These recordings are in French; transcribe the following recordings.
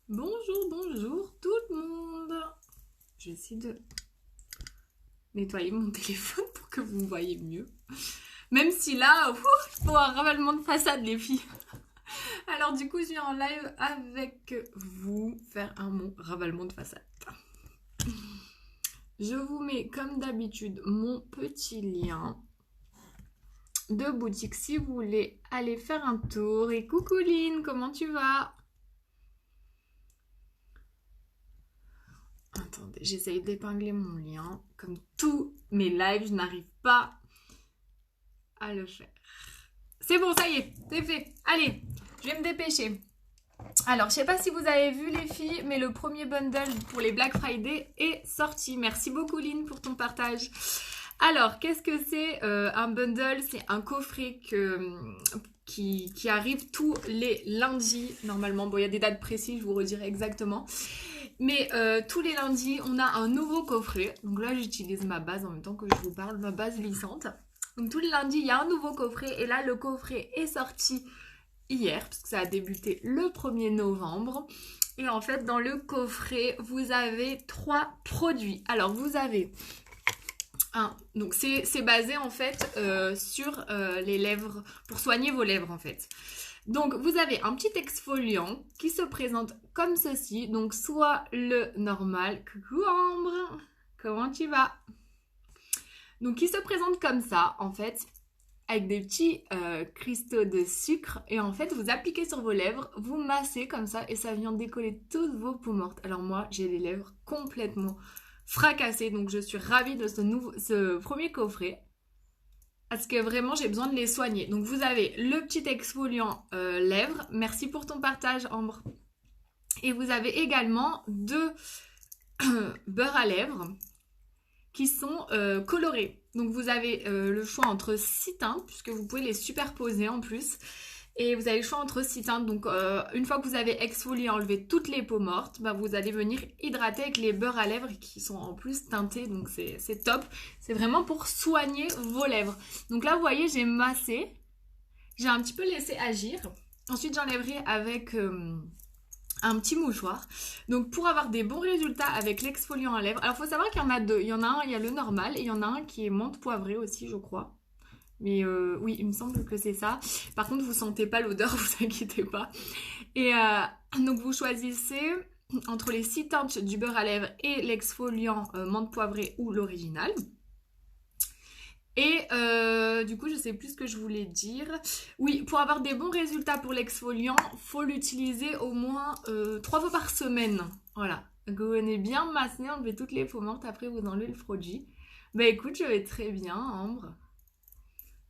Bonjour, bonjour tout le monde. Je vais essayer de nettoyer mon téléphone pour que vous me voyez mieux. Même si là, il faut un ravalement de façade les filles. Alors du coup, je viens en live avec vous faire mon ravalement de façade. Je vous mets comme d'habitude mon petit lien de boutique si vous voulez aller faire un tour. Et coucou Lynn, comment tu vas? Attendez, j'essaye d'épingler mon lien. Comme tous mes lives, je n'arrive pas à le faire. C'est bon, ça y est, c'est fait. Allez, je vais me dépêcher. Alors, je sais pas si vous avez vu les filles, mais le premier bundle pour les Black Friday est sorti. Merci beaucoup Lynn pour ton partage. Alors, qu'est-ce que c'est un bundle? C'est un coffret qui arrive tous les lundis, normalement. Bon, il y a des dates précises, je vous redirai exactement. Mais tous les lundis, on a un nouveau coffret. Donc là, j'utilise ma base en même temps que je vous parle, ma base glissante. Donc tous les lundis, il y a un nouveau coffret. Et là, le coffret est sorti hier, parce que ça a débuté le 1er novembre. Et en fait, dans le coffret, vous avez 3 produits. Alors, vous avez donc c'est basé en fait sur les lèvres, pour soigner vos lèvres en fait. Donc vous avez un petit exfoliant qui se présente comme ceci, donc soit le normal, coucou Ambre, comment tu vas? Donc qui se présente comme ça en fait, avec des petits cristaux de sucre, et en fait vous appliquez sur vos lèvres, vous massez comme ça et ça vient décoller toutes vos peaux mortes. Alors moi j'ai les lèvres complètement fracassées, donc je suis ravie de ce premier coffret parce que vraiment j'ai besoin de les soigner. Donc vous avez le petit exfoliant lèvres, merci pour ton partage Ambre, et vous avez également 2 beurres à lèvres qui sont colorés. Donc vous avez le choix entre 6 teintes, puisque vous pouvez les superposer en plus. Et vous avez le choix entre 6 teintes. Donc une fois que vous avez exfolié, enlevé toutes les peaux mortes, bah, vous allez venir hydrater avec les beurres à lèvres qui sont en plus teintés. Donc c'est top. C'est vraiment pour soigner vos lèvres. Donc là, vous voyez, j'ai massé. J'ai un petit peu laissé agir. Ensuite, j'enlèverai avec un petit mouchoir. Donc pour avoir des bons résultats avec l'exfoliant à lèvres. Alors il faut savoir qu'il y en a 2. Il y en a un, il y a le normal. Et il y en a un qui est menthe poivrée aussi, je crois. Mais oui, il me semble que c'est ça. Par contre, vous sentez pas l'odeur, vous inquiétez pas. Et donc, vous choisissez entre les 6 teintes du beurre à lèvres et l'exfoliant menthe poivrée ou l'original. Et du coup, je sais plus ce que je voulais dire. Oui, pour avoir des bons résultats pour l'exfoliant, faut l'utiliser au moins 3 fois par semaine. Voilà. Donc, vous venez bien masser, enlever toutes les peaux mortes, après vous enlevez le produit. Bah écoute, je vais très bien, Ambre.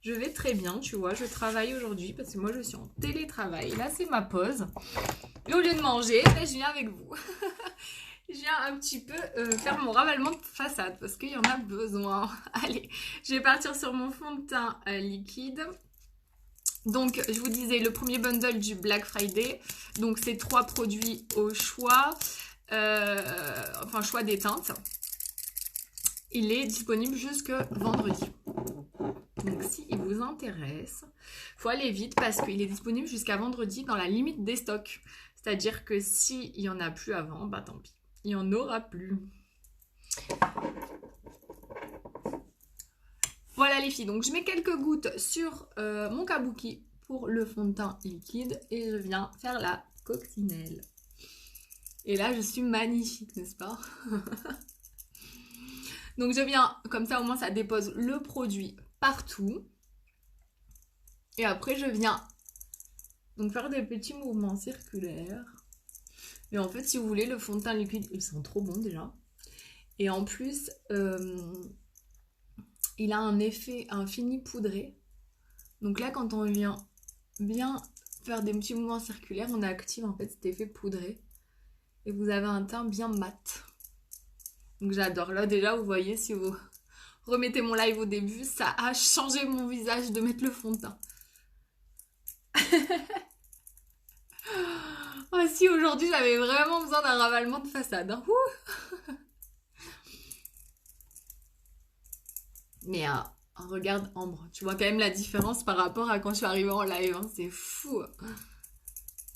Je vais très bien, tu vois, je travaille aujourd'hui parce que moi je suis en télétravail. Là c'est ma pause. Et au lieu de manger, je viens avec vous. Je viens un petit peu faire mon ravalement de façade parce qu'il y en a besoin. Allez, je vais partir sur mon fond de teint liquide. Donc je vous disais le premier bundle du Black Friday. Donc c'est 3 produits au choix. Enfin choix des teintes. Il est disponible jusque vendredi. Donc si il vous intéresse, faut aller vite parce qu'il est disponible jusqu'à vendredi dans la limite des stocks. C'est-à-dire que s'il n'y en a plus avant, bah tant pis, il n'y en aura plus. Voilà les filles, donc je mets quelques gouttes sur mon kabuki pour le fond de teint liquide et je viens faire la coccinelle. Et là je suis magnifique, n'est-ce pas? Donc je viens, comme ça au moins ça dépose le produit partout. Et après je viens donc faire des petits mouvements circulaires. Mais en fait si vous voulez le fond de teint liquide, il sent trop bon déjà. Et en plus il a un effet, un fini poudré. Donc là quand on vient bien faire des petits mouvements circulaires, on active en fait cet effet poudré. Et vous avez un teint bien mat. Donc j'adore. Là déjà vous voyez, si vous remettez mon live au début, ça a changé mon visage de mettre le fond de teint. Oh si, aujourd'hui j'avais vraiment besoin d'un ravalement de façade. Hein. Mais regarde Ambre, tu vois quand même la différence par rapport à quand je suis arrivée en live. Hein. C'est fou.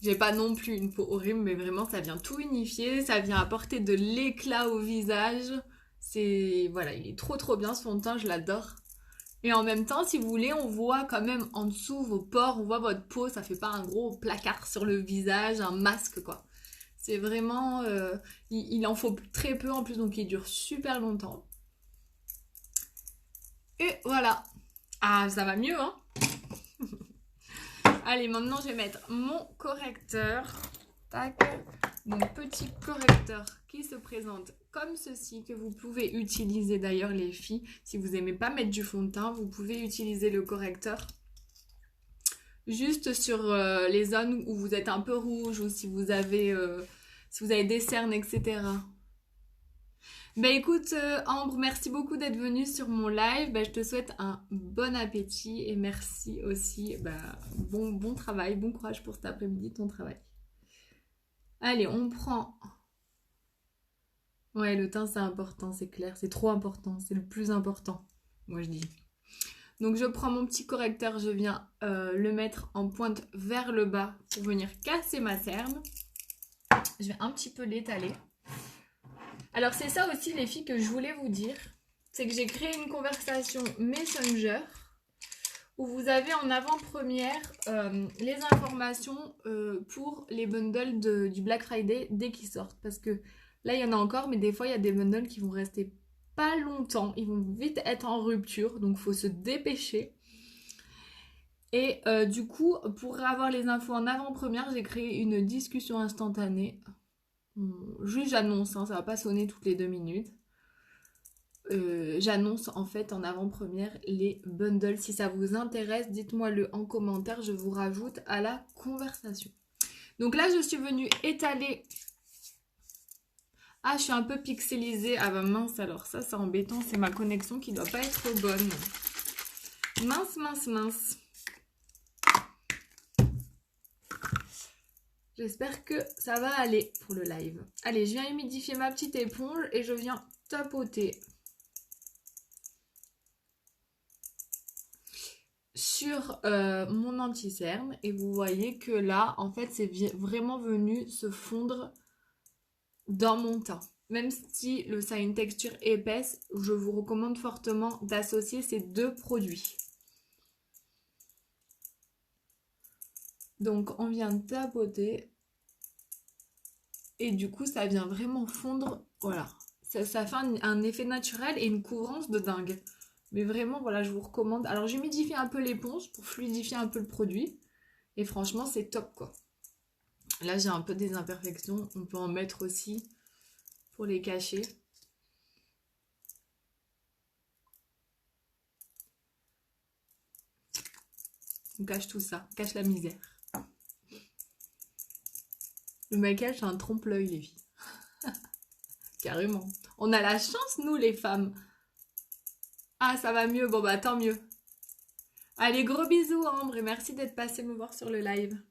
J'ai pas non plus une peau horrible, mais vraiment, ça vient tout unifier. Ça vient apporter de l'éclat au visage. C'est... Voilà, il est trop trop bien ce fond de teint, je l'adore. Et en même temps, si vous voulez, on voit quand même en dessous vos pores, on voit votre peau. Ça fait pas un gros placard sur le visage, un masque, quoi. C'est vraiment... il en faut très peu en plus, donc il dure super longtemps. Et voilà. Ah, ça va mieux, hein. Allez, maintenant, je vais mettre mon correcteur. Tac. Mon petit correcteur qui se présente comme ceci, que vous pouvez utiliser d'ailleurs, les filles. Si vous n'aimez pas mettre du fond de teint, vous pouvez utiliser le correcteur juste sur les zones où vous êtes un peu rouge ou si vous avez des cernes, etc. Ben écoute Ambre, merci beaucoup d'être venue sur mon live. Ben, je te souhaite un bon appétit et merci aussi. Bon travail, bon courage pour cet après-midi, ton travail. Allez, on prend... Ouais, le teint c'est important, c'est clair, c'est trop important, c'est le plus important, moi je dis. Donc je prends mon petit correcteur, je viens le mettre en pointe vers le bas pour venir casser ma cerne. Je vais un petit peu l'étaler. Alors c'est ça aussi les filles que je voulais vous dire, c'est que j'ai créé une conversation Messenger où vous avez en avant-première les informations pour les bundles du Black Friday dès qu'ils sortent. Parce que là il y en a encore, mais des fois il y a des bundles qui vont rester pas longtemps, ils vont vite être en rupture, donc il faut se dépêcher. Et du coup, pour avoir les infos en avant-première, j'ai créé une discussion instantanée. Juste j'annonce, hein, ça va pas sonner toutes les 2 minutes. J'annonce en fait en avant-première les bundles. Si ça vous intéresse, dites-moi-le en commentaire, je vous rajoute à la conversation. Donc là, je suis venue étaler... Ah, je suis un peu pixelisée. Ah bah mince, alors ça c'est embêtant, c'est ma connexion qui doit pas être bonne. Mince. J'espère que ça va aller pour le live. Allez, je viens humidifier ma petite éponge et je viens tapoter sur mon anti-cerne. Et vous voyez que là, en fait, c'est vraiment venu se fondre dans mon teint. Même si ça a une texture épaisse, je vous recommande fortement d'associer ces 2 produits. Donc on vient de tapoter et du coup ça vient vraiment fondre, voilà. Ça fait un effet naturel et une couvrance de dingue. Mais vraiment, voilà, je vous recommande. Alors j'humidifie un peu l'éponge pour fluidifier un peu le produit. Et franchement, c'est top, quoi. Là, j'ai un peu des imperfections. On peut en mettre aussi pour les cacher. On cache tout ça. On cache la misère. Le maquillage, c'est un trompe-l'œil, les filles. Carrément. On a la chance, nous, les femmes. Ah, ça va mieux. Bon, bah, tant mieux. Allez, gros bisous, Ambre. Et merci d'être passée me voir sur le live.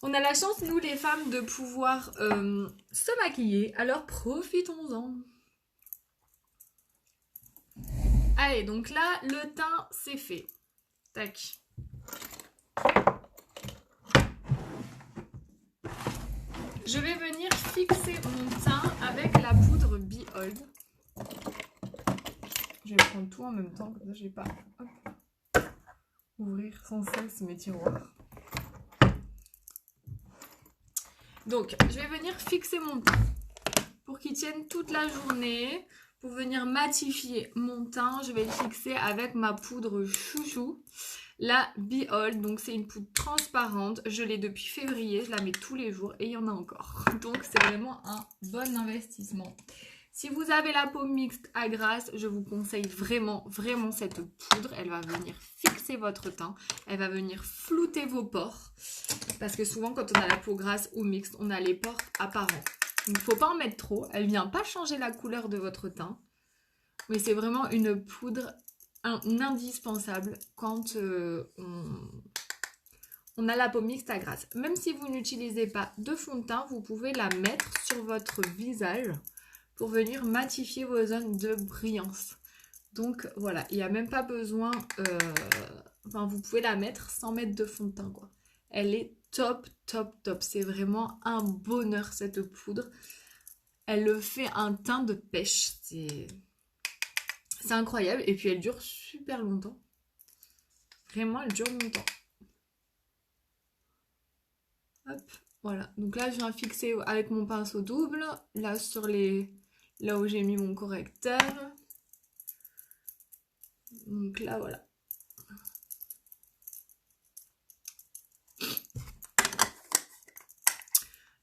On a la chance, nous, les femmes, de pouvoir se maquiller. Alors, profitons-en. Allez, donc là, le teint, c'est fait. Tac. Je vais venir fixer mon teint avec la poudre Be Hold. Je vais prendre tout en même temps, comme ça je vais pas ouvrir sans cesse mes tiroirs. Donc, je vais venir fixer mon teint pour qu'il tienne toute la journée. Pour venir matifier mon teint, je vais le fixer avec ma poudre chouchou. La Be Hold, donc c'est une poudre transparente. Je l'ai depuis février, je la mets tous les jours et il y en a encore. Donc c'est vraiment un bon investissement. Si vous avez la peau mixte à grasse, je vous conseille vraiment cette poudre. Elle va venir fixer votre teint. Elle va venir flouter vos pores. Parce que souvent quand on a la peau grasse ou mixte, on a les pores apparents. Donc il ne faut pas en mettre trop. Elle ne vient pas changer la couleur de votre teint. Mais c'est vraiment une poudre indispensable quand on a la peau mixte à grasse. Même si vous n'utilisez pas de fond de teint, vous pouvez la mettre sur votre visage pour venir matifier vos zones de brillance. Donc voilà, il n'y a même pas besoin... vous pouvez la mettre sans mettre de fond de teint, quoi. Elle est top, top, top. C'est vraiment un bonheur cette poudre. Elle le fait un teint de pêche. C'est incroyable. Et puis elle dure super longtemps. Vraiment, elle dure longtemps. Hop, voilà. Donc là, je viens fixer avec mon pinceau double. Là, sur là où j'ai mis mon correcteur. Donc là, voilà.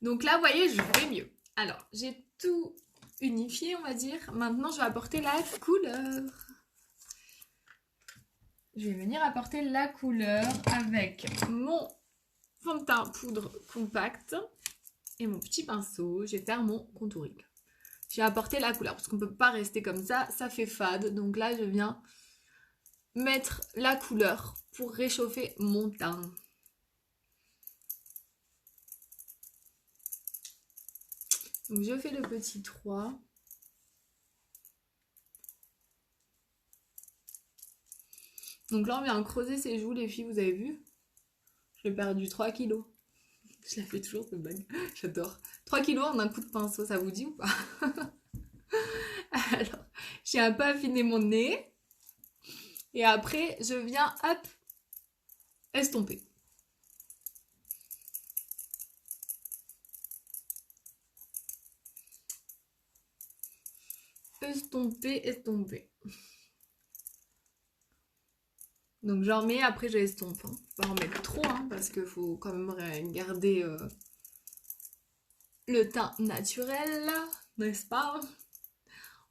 Donc là, vous voyez, je fais mieux. Alors, j'ai tout unifié, on va dire. Maintenant, je vais apporter la couleur. Je vais venir apporter la couleur avec mon fond de teint poudre compact et mon petit pinceau. Je vais faire mon contouring. J'ai apporté la couleur parce qu'on ne peut pas rester comme ça fait fade. Donc là, je viens mettre la couleur pour réchauffer mon teint. Donc je fais le petit 3. Donc là, on vient creuser ses joues, les filles, vous avez vu? J'ai perdu 3 kilos. Je la fais toujours, cette bague. J'adore. 3 kilos en un coup de pinceau, ça vous dit ou pas? Alors, j'ai un peu affiné mon nez. Et après, je viens, hop, estomper. Estomper, estomper. Donc j'en mets, après je estompe. Hein. Faut pas en mettre trop, hein, parce qu'il faut quand même garder le teint naturel, n'est-ce pas?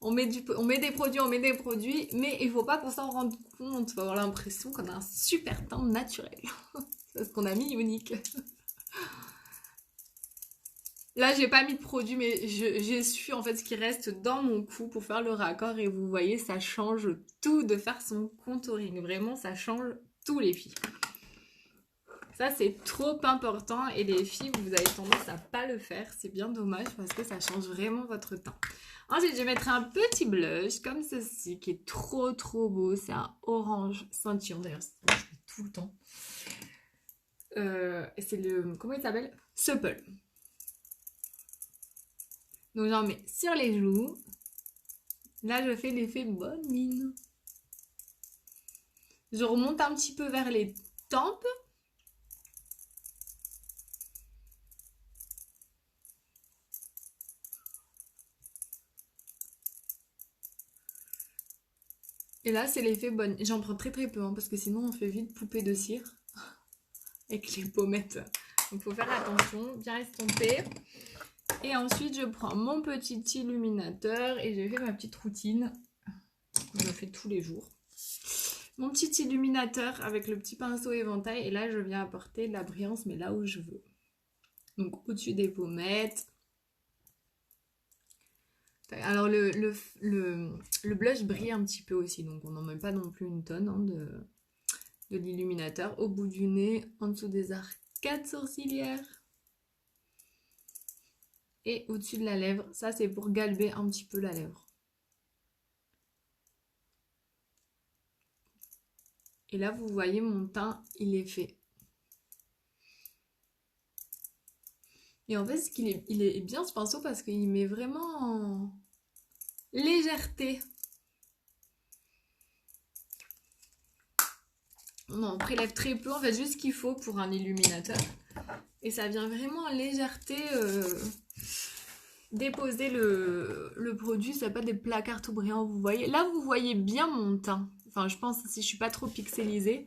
On met des produits, mais il faut pas qu'on s'en rende compte. On va avoir l'impression qu'on a un super teint naturel. Parce qu'on a mis unique. Là, j'ai pas mis de produit, mais j'essuie en fait ce qui reste dans mon cou pour faire le raccord. Et vous voyez, ça change tout de faire son contouring. Vraiment, ça change tout, les filles. Ça, c'est trop important. Et les filles, vous avez tendance à pas le faire. C'est bien dommage parce que ça change vraiment votre teint. Ensuite, je vais mettre un petit blush comme ceci qui est trop, trop beau. C'est un orange ceinture. D'ailleurs, c'est ce que je fais tout le temps. Et c'est le... Comment il s'appelle? Supple. Donc j'en mets sur les joues. Là, je fais l'effet bonne mine. Je remonte un petit peu vers les tempes. Et là, c'est l'effet bonne. J'en prends très très peu, hein, parce que sinon on fait vite poupée de cire. Avec les pommettes. Donc il faut faire attention, bien estomper. Et ensuite, je prends mon petit illuminateur et je fais ma petite routine. Je le fais tous les jours. Mon petit illuminateur avec le petit pinceau éventail. Et là, je viens apporter de la brillance, mais là où je veux. Donc au-dessus des pommettes. Alors le blush brille un petit peu aussi. Donc on n'en met pas non plus une tonne hein, de l'illuminateur. Au bout du nez, en dessous des arcades sourcilières. Et au-dessus de la lèvre. Ça, c'est pour galber un petit peu la lèvre. Et là, vous voyez, mon teint, il est fait. Et en fait, il est bien ce pinceau parce qu'il met vraiment en légèreté. Non, on prélève très peu, en fait, juste ce qu'il faut pour un illuminateur. Et ça vient vraiment en légèreté déposer le produit. Ça pas des placards tout brillants, vous voyez. Là, vous voyez bien mon teint. Enfin, je pense si je suis pas trop pixelisée.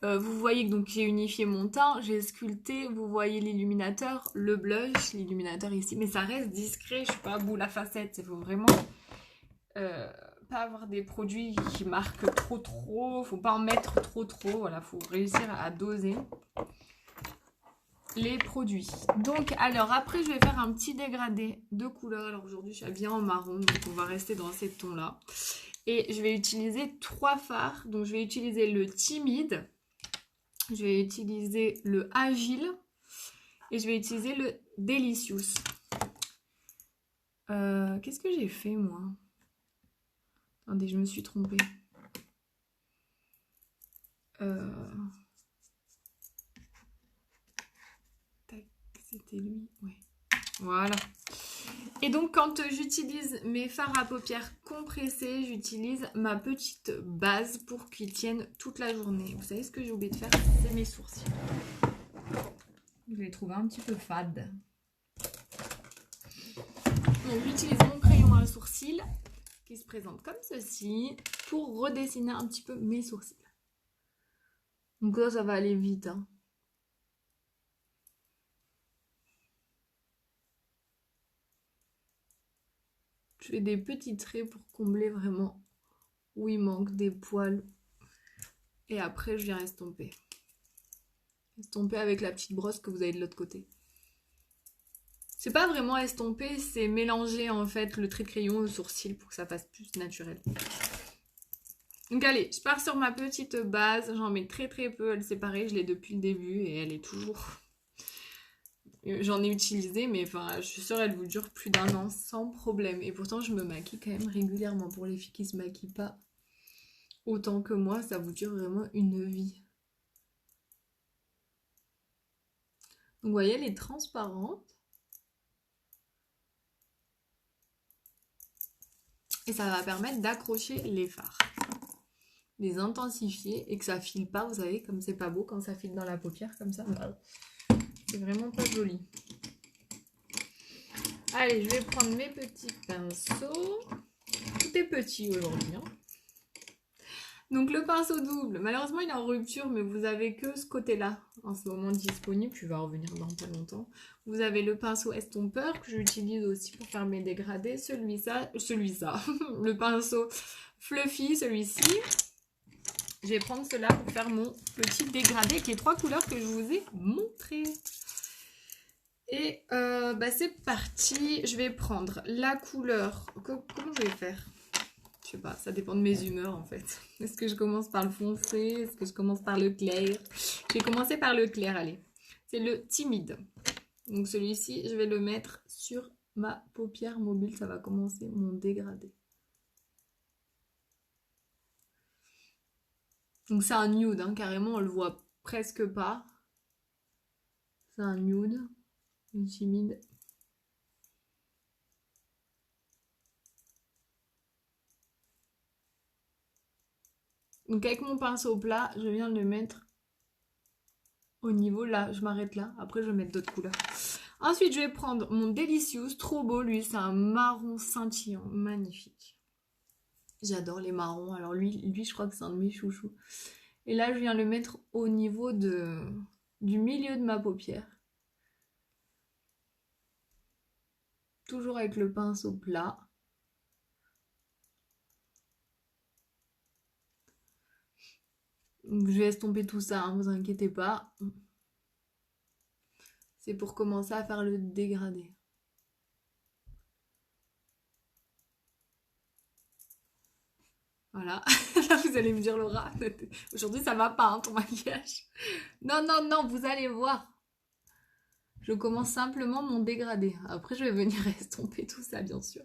Vous voyez que donc j'ai unifié mon teint, j'ai sculpté, vous voyez l'illuminateur, le blush, l'illuminateur ici, mais ça reste discret, je suis pas à bout la facette, il faut vraiment pas avoir des produits qui marquent trop, faut pas en mettre trop, voilà, faut réussir à doser les produits. Donc alors après je vais faire un petit dégradé de couleur, alors aujourd'hui je suis habillée en marron, donc on va rester dans ces tons là. Et je vais utiliser 3 fards, donc je vais utiliser le timide, je vais utiliser le agile et je vais utiliser le delicious. Qu'est-ce que j'ai fait moi? Attendez, je me suis trompée. C'était lui, ouais. Voilà. Et donc, quand j'utilise mes fards à paupières compressés, j'utilise ma petite base pour qu'ils tiennent toute la journée. Vous savez ce que j'ai oublié de faire? C'est mes sourcils. Je les trouve un petit peu fades. Donc, j'utilise mon crayon à sourcils qui se présente comme ceci pour redessiner un petit peu mes sourcils. Donc là, ça va aller vite, hein. Je fais des petits traits pour combler vraiment où il manque des poils. Et après, je viens estomper. Estomper avec la petite brosse que vous avez de l'autre côté. C'est pas vraiment estomper, c'est mélanger en fait le trait de crayon au sourcil pour que ça fasse plus naturel. Donc allez, je pars sur ma petite base. J'en mets très très peu. Elle c'est pareil, je l'ai depuis le début et elle est toujours... J'en ai utilisé, mais enfin, je suis sûre elle vous dure plus d'1 an sans problème. Et pourtant, je me maquille quand même régulièrement. Pour les filles qui se maquillent pas autant que moi, ça vous dure vraiment une vie. Donc, vous voyez, elle est transparente. Et ça va permettre d'accrocher les fards. Les intensifier et que ça file pas, vous savez, comme c'est pas beau quand ça file dans la paupière comme ça. C'est vraiment pas joli. Allez, je vais prendre mes petits pinceaux. Tout est petit aujourd'hui, hein. Donc le pinceau double, malheureusement il est en rupture, mais vous avez que ce côté-là en ce moment disponible. Tu vas revenir dans pas longtemps. Vous avez le pinceau estompeur que j'utilise aussi pour faire mes dégradés. Celui-là, le pinceau fluffy, celui-ci. Je vais prendre cela pour faire mon petit dégradé avec les 3 couleurs que je vous ai montrées. Et c'est parti. Je vais prendre la couleur. Comment je vais faire? Je sais pas, ça dépend de mes humeurs en fait. Est-ce que je commence par le foncé? Est-ce que je commence par le clair? Je vais commencer par le clair, allez. C'est le timide. Donc celui-ci, je vais le mettre sur ma paupière mobile. Ça va commencer mon dégradé. Donc c'est un nude, hein, carrément, on le voit presque pas. C'est un nude, une timide. Donc avec mon pinceau plat, je viens de le mettre au niveau là, je m'arrête là. Après je vais mettre d'autres couleurs. Ensuite je vais prendre mon Delicious, trop beau lui, c'est un marron scintillant, magnifique. J'adore les marrons, alors lui je crois que c'est un de mes chouchous. Et là je viens le mettre au niveau du milieu de ma paupière. Toujours avec le pinceau plat. Je vais estomper tout ça, hein, vous inquiétez pas. C'est pour commencer à faire le dégradé. Voilà, là vous allez me dire Laura, aujourd'hui ça va pas hein, ton maquillage. Non, non, non, vous allez voir. Je commence simplement mon dégradé. Après je vais venir estomper tout ça bien sûr.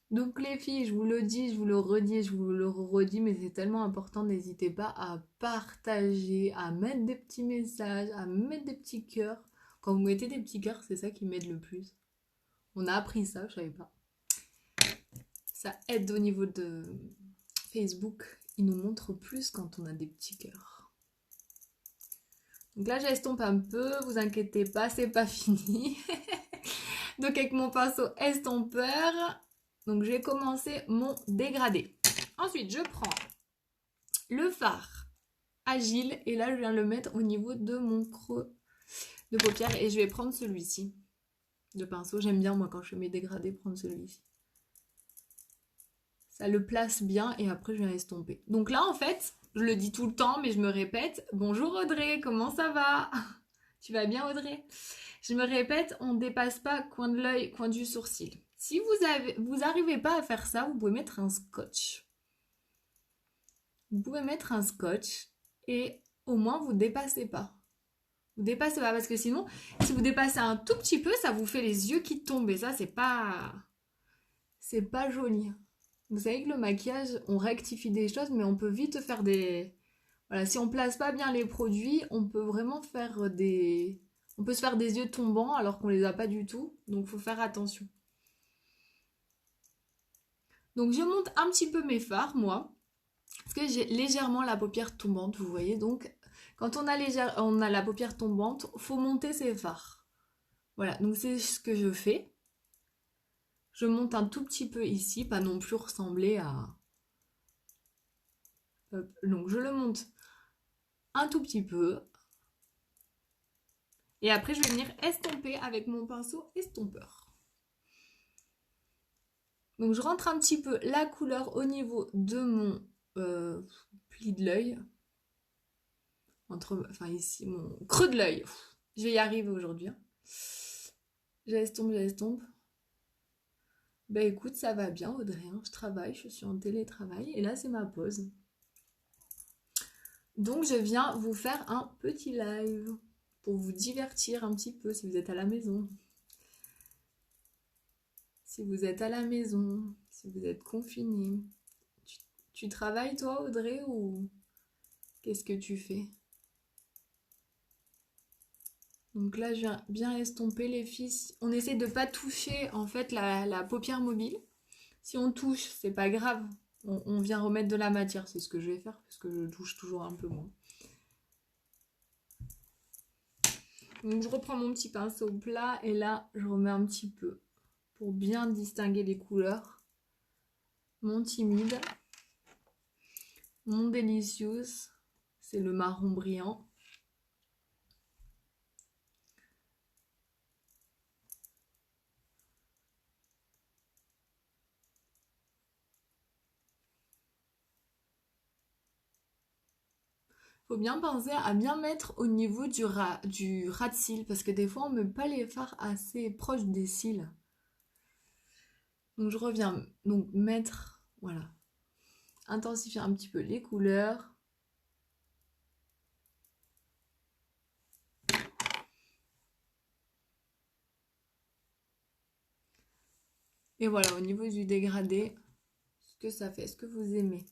Donc les filles, je vous le dis, je vous le redis, je vous le redis, mais c'est tellement important, n'hésitez pas à partager, à mettre des petits messages, à mettre des petits cœurs. Quand vous mettez des petits cœurs, c'est ça qui m'aide le plus. On a appris ça, je savais pas. Ça aide au niveau de Facebook, il nous montre plus quand on a des petits cœurs. Donc là j'estompe un peu, vous inquiétez pas, c'est pas fini. Donc avec mon pinceau estompeur, donc je vais commencer mon dégradé. Ensuite je prends le fard agile et là je viens le mettre au niveau de mon creux de paupière et je vais prendre celui-ci de pinceau. J'aime bien moi quand je fais mes dégradés prendre celui-ci. Ça le place bien et après je viens estomper. Donc là en fait, je le dis tout le temps mais je me répète. Bonjour Audrey, comment ça va? Tu vas bien Audrey? Je me répète, on ne dépasse pas coin de l'œil, coin du sourcil. Si vous n'arrivez pas à faire ça, vous pouvez mettre un scotch. Vous pouvez mettre un scotch et au moins vous ne dépassez pas. Vous dépassez pas parce que sinon, si vous dépassez un tout petit peu, ça vous fait les yeux qui tombent et ça, c'est pas joli. Vous savez que le maquillage, on rectifie des choses, mais on peut vite faire des... Voilà, si on place pas bien les produits, on peut vraiment faire des... On peut se faire des yeux tombants alors qu'on les a pas du tout. Donc, faut faire attention. Donc, je monte un petit peu mes fards, moi. Parce que j'ai légèrement la paupière tombante, vous voyez. Donc, quand on a la paupière tombante, faut monter ses fards. Voilà, donc c'est ce que je fais. Je monte un tout petit peu ici, pas non plus ressembler à... Hop. Donc, je le monte un tout petit peu. Et après, je vais venir estomper avec mon pinceau estompeur. Donc, je rentre un petit peu la couleur au niveau de mon pli de l'œil. Enfin, ici, mon creux de l'œil. Je vais y arriver aujourd'hui. Hein. J'estompe. Ben écoute, ça va bien, Audrey. Hein. Je travaille, je suis en télétravail. Et là, c'est ma pause. Donc, je viens vous faire un petit live pour vous divertir un petit peu si vous êtes à la maison. Si vous êtes à la maison, si vous êtes confiné. Tu travailles toi, Audrey, ou qu'est-ce que tu fais? Donc là, je viens bien estomper les filles. On essaie de ne pas toucher en fait la paupière mobile. Si on touche, c'est pas grave. On vient remettre de la matière. C'est ce que je vais faire parce que je touche toujours un peu moins. Donc je reprends mon petit pinceau plat et là, je remets un petit peu pour bien distinguer les couleurs. Mon timide. Mon Delicious, c'est le marron brillant. Faut bien penser à bien mettre au niveau du ras de cils parce que des fois on met pas les fards assez proches des cils. Donc je reviens donc mettre, voilà, intensifier un petit peu les couleurs. Et voilà, au niveau du dégradé, ce que ça fait, ce que vous aimez.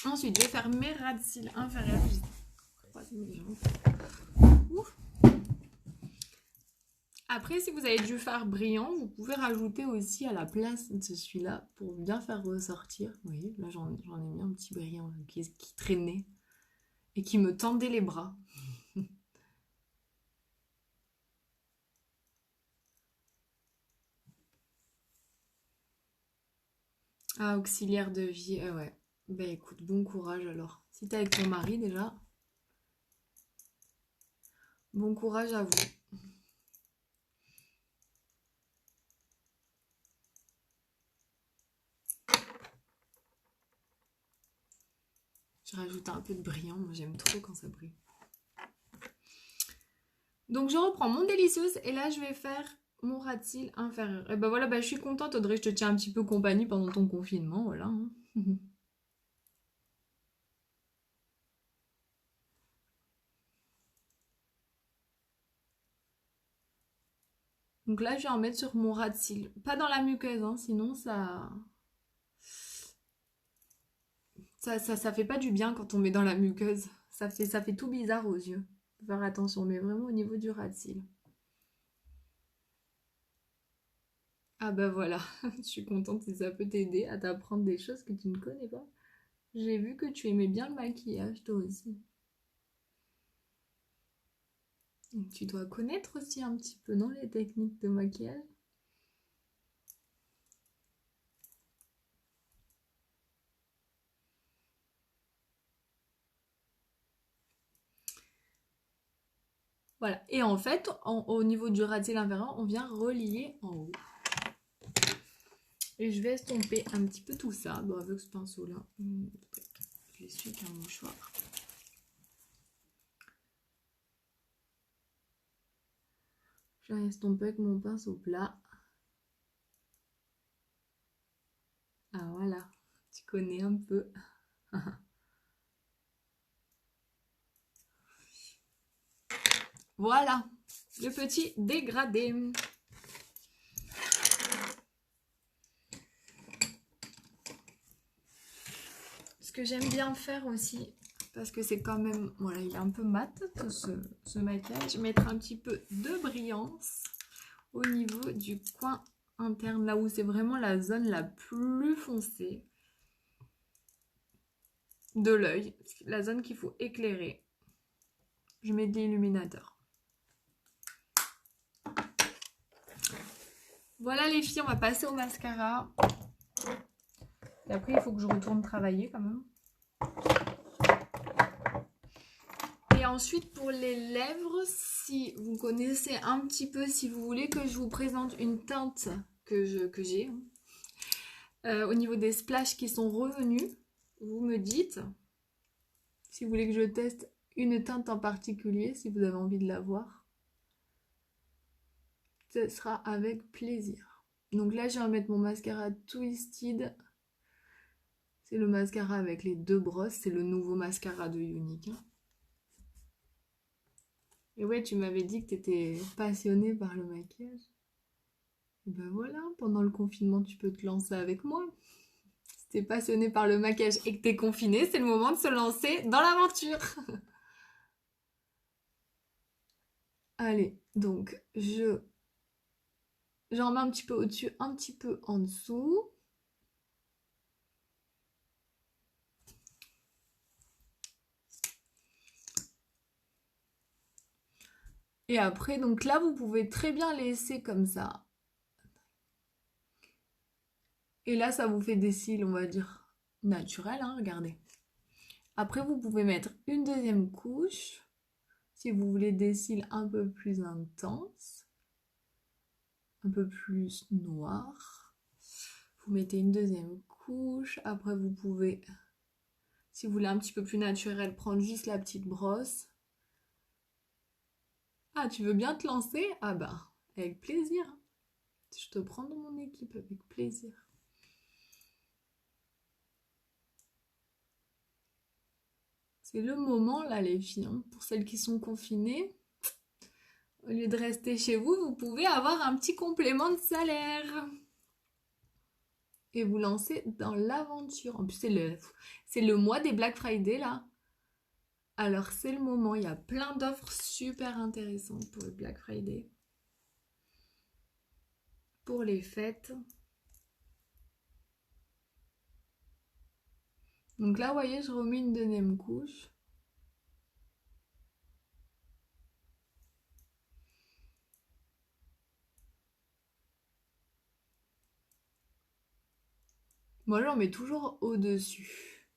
Ensuite, je vais faire mes ras de cils inférieurs. Après, si vous avez du fard brillant, vous pouvez rajouter aussi à la place de celui-là pour bien faire ressortir. Vous voyez, là j'en ai mis un petit brillant qui traînait et qui me tendait les bras. Ah, auxiliaire de vie, ouais. Ben écoute, bon courage alors. Si t'es avec ton mari déjà, bon courage à vous. Je rajoute un peu de brillant, moi j'aime trop quand ça brille. Donc je reprends mon Delicious et là je vais faire mon ras de cils inférieur. Et ben voilà, je suis contente Audrey, je te tiens un petit peu compagnie pendant ton confinement, voilà. Hein. Donc là je vais en mettre sur mon ras de cils. Pas dans la muqueuse, hein, sinon ça fait pas du bien quand on met dans la muqueuse. Ça fait tout bizarre aux yeux. Faut faire attention, mais vraiment au niveau du ras de cils. Ah bah voilà, je suis contente si ça peut t'aider à t'apprendre des choses que tu ne connais pas. J'ai vu que tu aimais bien le maquillage, toi aussi. Donc, tu dois connaître aussi un petit peu, non, les techniques de maquillage? Voilà, et en fait, au niveau du ras de cils inférieur, on vient relier en haut. Et je vais estomper un petit peu tout ça, bon, avec ce pinceau-là. Je l'essuie avec un mouchoir. Je vais estomper avec mon pinceau plat. Ah voilà, tu connais un peu. Voilà, le petit dégradé. Ce que j'aime bien faire aussi, parce que c'est quand même, voilà, il est un peu mat tout ce maquillage, mettre un petit peu de brillance au niveau du coin interne, là où c'est vraiment la zone la plus foncée de l'œil, la zone qu'il faut éclairer. Je mets de l'illuminateur. Voilà les filles, on va passer au mascara. Et après, il faut que je retourne travailler quand même. Et ensuite, pour les lèvres, si vous connaissez un petit peu, si vous voulez que je vous présente une teinte que j'ai, au niveau des splashes qui sont revenus, vous me dites si vous voulez que je teste une teinte en particulier, si vous avez envie de la voir. Ce sera avec plaisir. Donc là, je vais mettre mon mascara Twisted. C'est le mascara avec les 2 brosses. C'est le nouveau mascara de Younique. Et ouais, tu m'avais dit que tu étais passionnée par le maquillage. Et ben voilà, pendant le confinement, tu peux te lancer avec moi. Si t'es passionnée par le maquillage et que t'es confinée, c'est le moment de se lancer dans l'aventure. Allez, donc j'en mets un petit peu au-dessus, un petit peu en dessous. Et après, donc là, vous pouvez très bien laisser comme ça. Et là, ça vous fait des cils, on va dire, naturels, hein, regardez. Après, vous pouvez mettre une deuxième couche, si vous voulez des cils un peu plus intenses, un peu plus noirs. Vous mettez une deuxième couche. Après, vous pouvez, si vous voulez un petit peu plus naturel, prendre juste la petite brosse. Ah, tu veux bien te lancer? Ah bah, avec plaisir. Je te prends dans mon équipe avec plaisir. C'est le moment là les filles, hein. Pour celles qui sont confinées, au lieu de rester chez vous, vous pouvez avoir un petit complément de salaire. Et vous lancer dans l'aventure. En plus c'est le mois des Black Friday là. Alors c'est le moment, il y a plein d'offres super intéressantes pour le Black Friday. Pour les fêtes. Donc là, vous voyez, je remets une deuxième couche. Moi, j'en mets toujours au-dessus.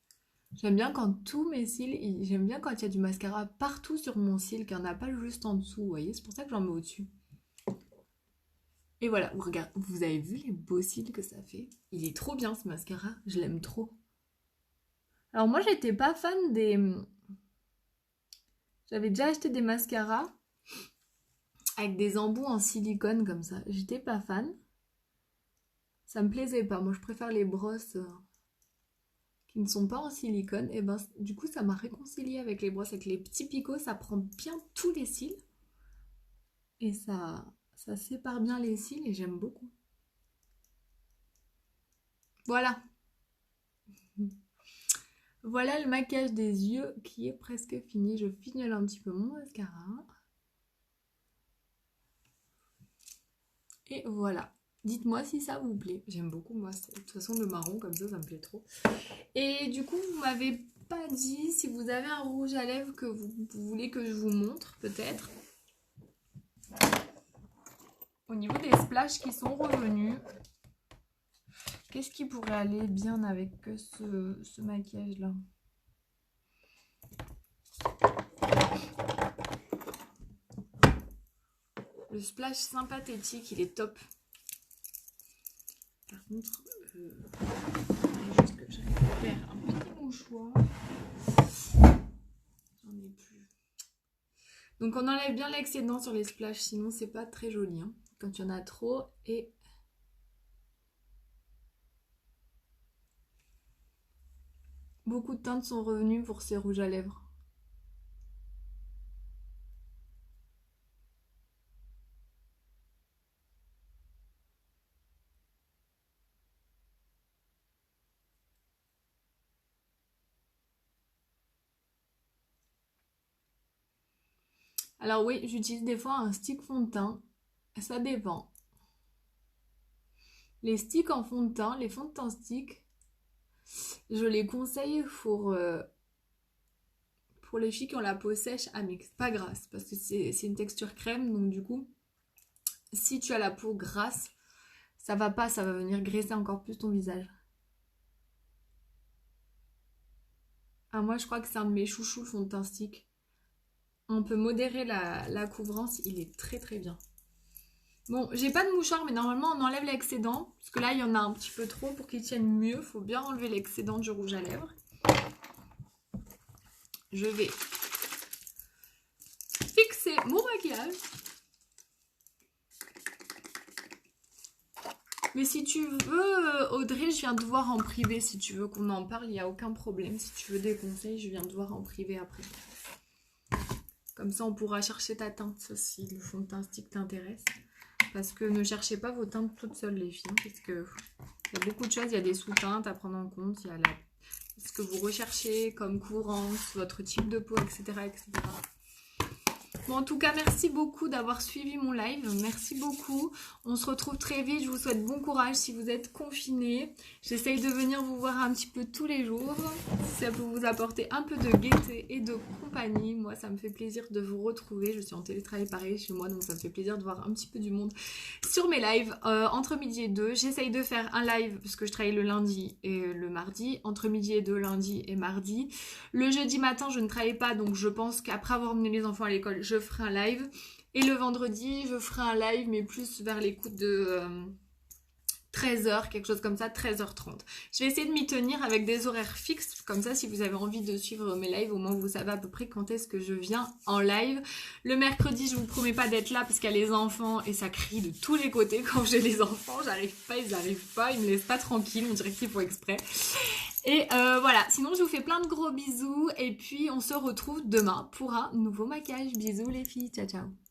J'aime bien quand tous mes cils, j'aime bien quand il y a du mascara partout sur mon cil, qu'il n'y en a pas juste en dessous, vous voyez, c'est pour ça que j'en mets au-dessus. Et voilà, vous avez vu les beaux cils que ça fait? Il est trop bien ce mascara, je l'aime trop. Alors moi, j'étais pas fan des... J'avais déjà acheté des mascaras avec des embouts en silicone comme ça. J'étais pas fan. Ça me plaisait pas. Moi, je préfère les brosses qui ne sont pas en silicone. Et ben, du coup, ça m'a réconcilié avec les brosses, avec les petits picots. Ça prend bien tous les cils. Et ça sépare bien les cils et j'aime beaucoup. Voilà. Voilà le maquillage des yeux qui est presque fini. Je fignole un petit peu mon mascara. Et voilà. Dites-moi si ça vous plaît. J'aime beaucoup, moi. De toute façon, le marron, comme ça me plaît trop. Et du coup, vous m'avez pas dit si vous avez un rouge à lèvres que vous voulez que je vous montre, peut-être. Au niveau des splashes qui sont revenus, qu'est-ce qui pourrait aller bien avec ce maquillage-là? Le splash sympathétique, il est top. Par contre, juste que je récupère un petit mouchoir. J'en ai plus. Donc on enlève bien l'excédent sur les splashes, sinon c'est pas très joli, hein, quand il y en a trop. Et beaucoup de teintes sont revenues pour ces rouges à lèvres. Alors oui, j'utilise des fois un stick fond de teint. Ça dépend. Les sticks en fond de teint, les fonds de teint stick, je les conseille pour les filles qui ont la peau sèche, mais pas grasse, parce que c'est une texture crème, donc du coup, si tu as la peau grasse, ça va pas, ça va venir graisser encore plus ton visage. Ah, moi je crois que c'est un de mes chouchous, le fond de teint stick. On peut modérer la couvrance, il est très très bien. Bon, j'ai pas de mouchoir, mais normalement on enlève l'excédent, parce que là il y en a un petit peu trop pour qu'il tienne mieux, faut bien enlever l'excédent du rouge à lèvres. Je vais fixer mon maquillage. Mais si tu veux, Audrey, je viens te voir en privé. Si tu veux qu'on en parle, il n'y a aucun problème. Si tu veux des conseils, je viens te voir en privé après. Comme ça, on pourra chercher ta teinte si le fond de teint stick t'intéresse. Parce que ne cherchez pas vos teintes toutes seules, les filles. Parce que il y a beaucoup de choses. Il y a des sous-teintes à prendre en compte. Il y a ce que vous recherchez comme courance, votre type de peau, etc., etc. Bon, en tout cas, merci beaucoup d'avoir suivi mon live. Merci beaucoup. On se retrouve très vite. Je vous souhaite bon courage si vous êtes confinés. J'essaye de venir vous voir un petit peu tous les jours. Si ça peut vous apporter un peu de gaieté et de compagnie, moi, ça me fait plaisir de vous retrouver. Je suis en télétravail pareil chez moi, donc ça me fait plaisir de voir un petit peu du monde sur mes lives. Entre midi et 2, j'essaye de faire un live parce que je travaille le lundi et le mardi. Entre midi et 2, lundi et mardi. Le jeudi matin, je ne travaille pas, donc je pense qu'après avoir emmené les enfants à l'école, je ferai un live. Et le vendredi, je ferai un live, mais plus vers les coups de 13h, quelque chose comme ça, 13h30. Je vais essayer de m'y tenir avec des horaires fixes, comme ça, si vous avez envie de suivre mes lives, au moins vous savez à peu près quand est-ce que je viens en live. Le mercredi, je vous promets pas d'être là, parce qu'il y a les enfants, et ça crie de tous les côtés quand j'ai les enfants. J'arrive pas, ils n'arrivent pas, ils me laissent pas tranquille, on dirait qu'ils font exprès. Et voilà, sinon je vous fais plein de gros bisous et puis on se retrouve demain pour un nouveau maquillage. Bisous les filles, ciao ciao.